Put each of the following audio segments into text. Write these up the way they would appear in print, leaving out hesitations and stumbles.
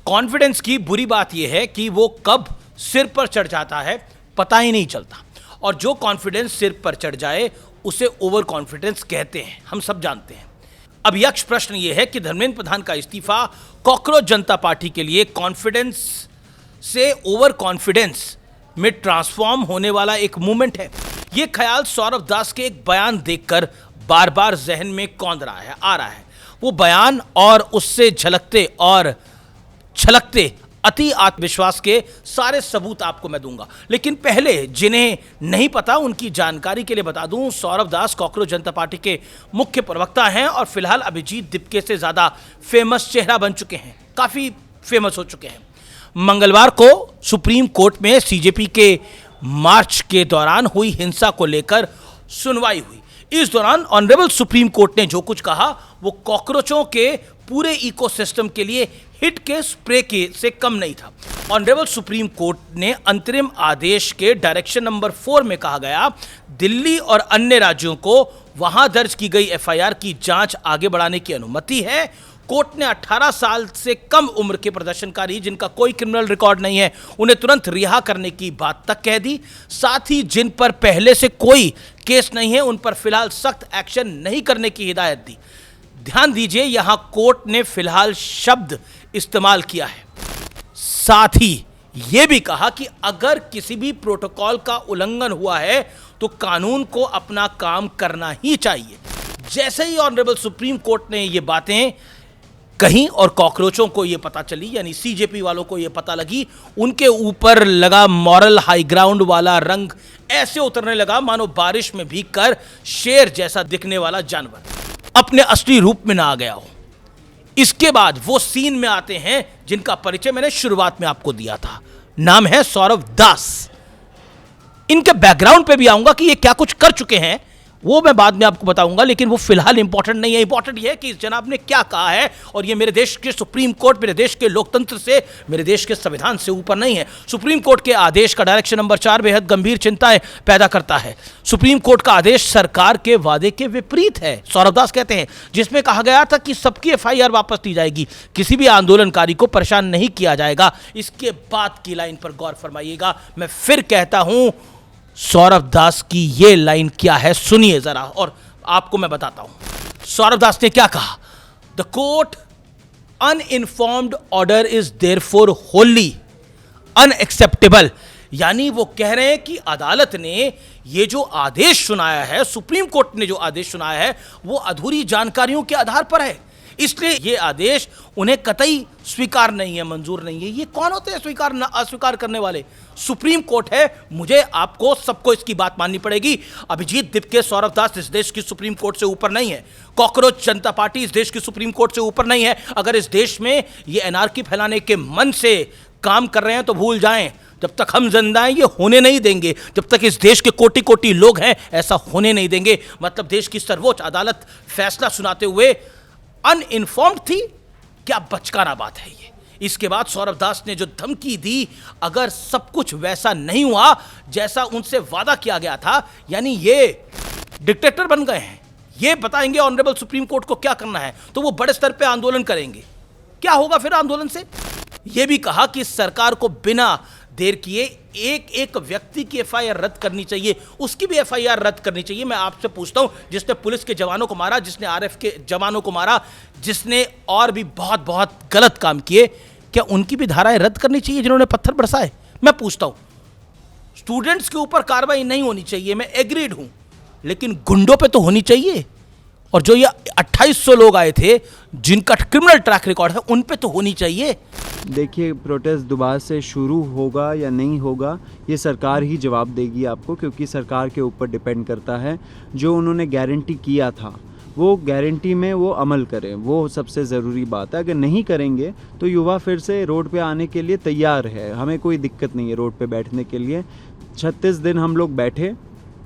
Confidence की बुरी बात यह है कि वो कब सिर पर चढ़ जाता है पता ही नहीं चलता, और जो कॉन्फिडेंस सिर पर चढ़ जाए उसे ओवर कॉन्फिडेंस कहते हैं, हम सब जानते हैं। अब यक्ष प्रश्न यह है कि धर्मेंद्र प्रधान का इस्तीफा कॉकरोच जनता पार्टी के लिए कॉन्फिडेंस से ओवर कॉन्फिडेंस में ट्रांसफॉर्म होने वाला एक मूवमेंट है। यह ख्याल सौरभ दास के एक बयान देखकर बार बार जहन में कौंध आ रहा है। वो बयान और उससे झलकते और छलकते अति आत्मविश्वास के सारे सबूत आपको मैं दूंगा, लेकिन पहले जिन्हें नहीं पता उनकी जानकारी के लिए बता दूं, सौरभ दास कॉकरोच जनता पार्टी के मुख्य प्रवक्ता हैं और फिलहाल अभिजीत दीपके से ज्यादा फेमस चेहरा बन चुके हैं, काफी फेमस हो चुके हैं। मंगलवार को सुप्रीम कोर्ट में सीजेपी के मार्च के दौरान हुई हिंसा को लेकर सुनवाई हुई। इस दौरान ऑनरेबल सुप्रीम कोर्ट ने जो कुछ कहा वो कॉकरोचों के पूरे इकोसिस्टम के लिए हिट के स्प्रे के से कम नहीं था। ऑनरेबल सुप्रीम कोर्ट ने अंतरिम आदेश के डायरेक्शन नंबर 4 में कहा गया, दिल्ली और अन्य राज्यों को वहां दर्ज की गई एफआईआर की जांच आगे बढ़ाने की अनुमति है। कोर्ट ने 18 साल से कम उम्र के प्रदर्शनकारी जिनका कोई क्रिमिनल रिकॉर्ड नहीं है उन्हें तुरंत रिहा करने की बात तक कह दी। साथ ही जिन पर पहले से कोई केस नहीं है उन पर फिलहाल सख्त एक्शन नहीं करने की हिदायत दी। ध्यान दीजिए, यहां कोर्ट ने फिलहाल शब्द इस्तेमाल किया है। साथ ही यह भी कहा कि अगर किसी भी प्रोटोकॉल का उल्लंघन हुआ है तो कानून को अपना काम करना ही चाहिए। जैसे ही ऑनरेबल सुप्रीम कोर्ट ने ये बातें कहीं और कॉकरोचों को यह पता चली, यानी सीजेपी वालों को यह पता लगी, उनके ऊपर लगा मॉरल हाई ग्राउंड वाला रंग ऐसे उतरने लगा मानो बारिश में भीगकर शेर जैसा दिखने वाला जानवर अपने असली रूप में ना आ गया हो। इसके बाद वो सीन में आते हैं जिनका परिचय मैंने शुरुआत में आपको दिया था। नाम है सौरभ दास। इनके बैकग्राउंड पे भी आऊंगा कि ये क्या कुछ कर चुके हैं, वो मैं बाद में आपको बताऊंगा, लेकिन वो फिलहाल इंपॉर्टेंट नहीं है। इंपॉर्टेंट ये है कि इस जनाब ने क्या कहा है, और ये मेरे देश के सुप्रीम कोर्ट, मेरे देश के लोकतंत्र से, मेरे देश के संविधान से ऊपर नहीं है। सुप्रीम कोर्ट के आदेश का डायरेक्शन नंबर 4 बेहद गंभीर चिंताएं पैदा करता है। सुप्रीम कोर्ट का आदेश सरकार के वादे के विपरीत है, सौरभ दास कहते हैं, जिसमें कहा गया था कि सबकी एफआईआर वापस ली जाएगी, किसी भी आंदोलनकारी को परेशान नहीं किया जाएगा। इसके बाद की लाइन पर गौर फरमाइएगा। मैं फिर कहता हूं, सौरभ दास की ये लाइन क्या है सुनिए जरा, और आपको मैं बताता हूं सौरभ दास ने क्या कहा। The court uninformed order is therefore Holi unacceptable. यानी वो कह रहे हैं कि अदालत ने ये जो आदेश सुनाया है, सुप्रीम कोर्ट ने जो आदेश सुनाया है, वो अधूरी जानकारियों के आधार पर है, इसलिए ये आदेश उन्हें कतई स्वीकार नहीं है, मंजूर नहीं है। ये कौन होते हैं स्वीकार न अस्वीकार करने वाले? सुप्रीम कोर्ट है। मुझे, आपको, सबको इसकी बात माननी पड़ेगी। अभिजीत दीपके, सौरभ दास इस देश की सुप्रीम कोर्ट से ऊपर नहीं है। कॉकरोच जनता पार्टी इस देश की सुप्रीम कोर्ट से ऊपर नहीं है। अगर इस देश में ये एनार्की फैलाने के मन से काम कर रहे हैं तो भूल जाएं, जब तक हम जिंदा हैं ये होने नहीं देंगे। जब तक इस देश के कोटि कोटि लोग हैं ऐसा होने नहीं देंगे। मतलब देश की सर्वोच्च अदालत फैसला सुनाते हुए अनइन्फॉर्म्ड थी, क्या बचकाना बात है ये। इसके बाद सौरभ दास ने जो धमकी दी, अगर सब कुछ वैसा नहीं हुआ जैसा उनसे वादा किया गया था, यानी ये डिक्टेटर बन गए हैं, ये बताएंगे ऑनरेबल सुप्रीम कोर्ट को क्या करना है, तो वो बड़े स्तर पे आंदोलन करेंगे। क्या होगा फिर आंदोलन से? यह भी कहा कि सरकार को बिना देर किए एक एक व्यक्ति की एफआईआर रद्द करनी चाहिए, उसकी भी एफआईआर रद्द करनी चाहिए। मैं आपसे पूछता हूं, जिसने पुलिस के जवानों को मारा, जिसने आरएफ के जवानों को मारा, जिसने और भी बहुत बहुत गलत काम किए, क्या उनकी भी धाराएं रद्द करनी चाहिए जिन्होंने पत्थर बरसाए? मैं पूछता हूं। स्टूडेंट्स के ऊपर कार्रवाई नहीं होनी चाहिए, मैं एग्रीड हूं, लेकिन गुंडों पे तो होनी चाहिए। और जो ये 2800 लोग आए थे जिनका क्रिमिनल ट्रैक रिकॉर्ड है, उन पे तो होनी चाहिए। देखिए, प्रोटेस्ट दोबारा से शुरू होगा या नहीं होगा ये सरकार ही जवाब देगी आपको, क्योंकि सरकार के ऊपर डिपेंड करता है। जो उन्होंने गारंटी किया था वो गारंटी में वो अमल करें, वो सबसे ज़रूरी बात है। अगर नहीं करेंगे तो युवा फिर से रोड पे आने के लिए तैयार है, हमें कोई दिक्कत नहीं है रोड पे बैठने के लिए। 36 दिन हम लोग बैठे,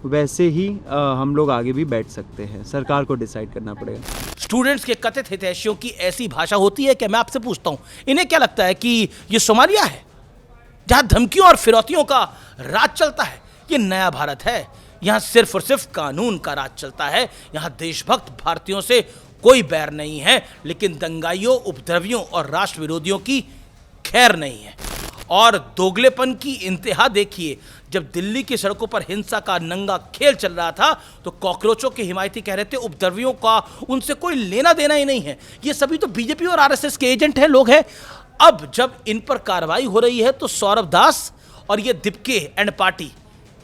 वैसे ही हम लोग आगे भी बैठ सकते हैं। सरकार को डिसाइड करना पड़ेगा। स्टूडेंट्स के कथित हितैषियों की ऐसी भाषा होती है कि मैं आपसे पूछता हूं, इन्हें क्या लगता है कि ये सोमालिया है जहां धमकियों और फिरौतियों का राज चलता है? ये नया भारत है, यहां सिर्फ और सिर्फ कानून का राज चलता है। यहां देशभक्त भारतीयों से कोई बैर नहीं है, लेकिन दंगाइयों, उपद्रवियों और राष्ट्र विरोधियों की खैर नहीं है। और दोगलेपन की इंतहा देखिए, जब दिल्ली की सड़कों पर हिंसा का नंगा खेल चल रहा था तो कॉकरोचों के हिमायती कह रहे थे उपद्रवियों का उनसे कोई लेना देना ही नहीं है, ये सभी तो बीजेपी और आरएसएस के एजेंट हैं, लोग हैं। अब जब इन पर कार्रवाई हो रही है तो सौरभ दास और ये दिप्के एंड पार्टी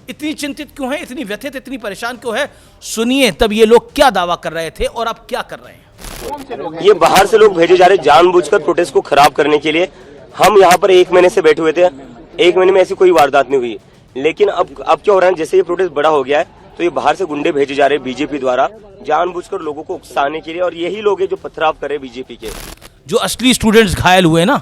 इतनी चिंतित क्यों है, इतनी व्यथित, इतनी परेशान क्यों है? सुनिए तब ये लोग क्या दावा कर रहे थे और अब क्या कर रहे हैं। ये बाहर से लोग भेजे जा रहे जानबूझकर प्रोटेस्ट को खराब करने के लिए। हम यहाँ पर 1 महीने से बैठे हुए थे, 1 महीने में ऐसी कोई वारदात नहीं हुई, लेकिन अब क्या हो रहा है, जैसे ये प्रोटेस्ट बड़ा हो गया है तो ये बाहर से गुंडे भेजे जा रहे हैं बीजेपी द्वारा जानबूझकर लोगों को उकसाने के लिए, और यही लोग हैं जो पथराव करे बीजेपी के। जो असली स्टूडेंट्स घायल हुए ना,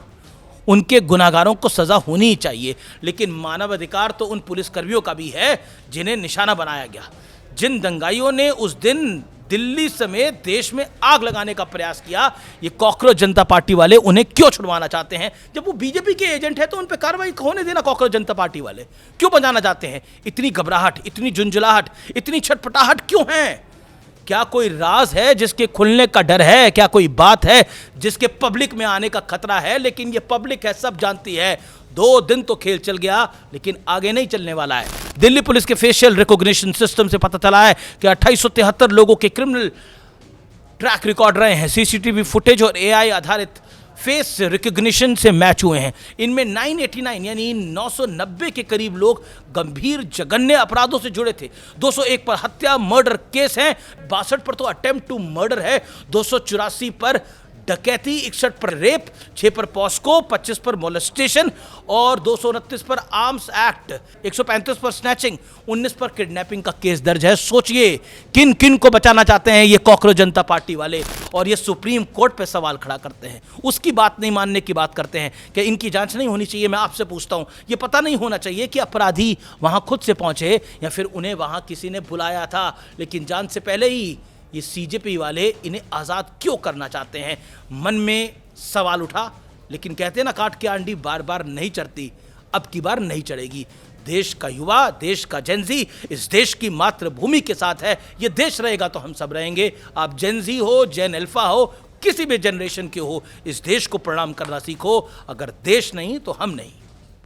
उनके गुनाहगारों को सजा होनी ही चाहिए, लेकिन मानवाधिकार तो उन पुलिसकर्मियों का भी है जिन्हें निशाना बनाया गया। जिन दंगाइयों ने उस दिन दिल्ली समेत देश में आग लगाने का प्रयास किया, ये कॉकरोच जनता पार्टी वाले उन्हें क्यों छुड़वाना चाहते हैं? जब वो बीजेपी के एजेंट है तो उन पर कार्रवाई होने देना। कॉकरोच जनता पार्टी वाले क्यों बजाना चाहते हैं? इतनी घबराहट, इतनी झुंझुलाहट, इतनी छटपटाहट क्यों है? क्या कोई राज है जिसके खुलने का डर है? क्या कोई बात है जिसके पब्लिक में आने का खतरा है? लेकिन ये पब्लिक है, सब जानती है। 2 दिन तो खेल चल गया, लेकिन आगे नहीं चलने वाला है। दिल्ली पुलिस के फेशियल रिकॉग्निशन सिस्टम से पता चला है कि 2873 लोगों के क्रिमिनल ट्रैक रिकॉर्ड रहे हैं। सीसीटीवी फुटेज और एआई आधारित फेस रिकॉग्निशन से मैच हुए हैं। इनमें 989 यानी 990 के करीब लोग गंभीर जघन्य अपराधों से जुड़े थे। 201 पर हत्या मर्डर केस हैं, 62 पर तो अटेम्प्ट टू मर्डर है, 284 पर डकैती, 61 पर रेप, 6 पर पॉस्को, 25 पर मोलेस्टेशन और 229 पर आर्म्स एक्ट, 135 पर स्नैचिंग, 19 पर किडनैपिंग का केस दर्ज है। सोचिए किन किन को बचाना चाहते हैं ये कॉकरोच जनता पार्टी वाले, और ये सुप्रीम कोर्ट पे सवाल खड़ा करते हैं, उसकी बात नहीं मानने की बात करते हैं कि इनकी जांच नहीं होनी चाहिए। मैं आपसे पूछता हूं, ये पता नहीं होना चाहिए कि अपराधी वहां खुद से पहुंचे या फिर उन्हें वहां किसी ने बुलाया था? लेकिन जांच से पहले ही ये सीजेपी वाले इन्हें आज़ाद क्यों करना चाहते हैं? मन में सवाल उठा, लेकिन कहते हैं ना, काट के आंडी बार बार नहीं चढ़ती, अब की बार नहीं चढ़ेगी। देश का युवा, देश का जेनजी इस देश की मातृभूमि के साथ है। ये देश रहेगा तो हम सब रहेंगे। आप जेनजी हो, जेन अल्फा हो, किसी भी जनरेशन के हो, इस देश को प्रणाम करना सीखो। अगर देश नहीं तो हम नहीं।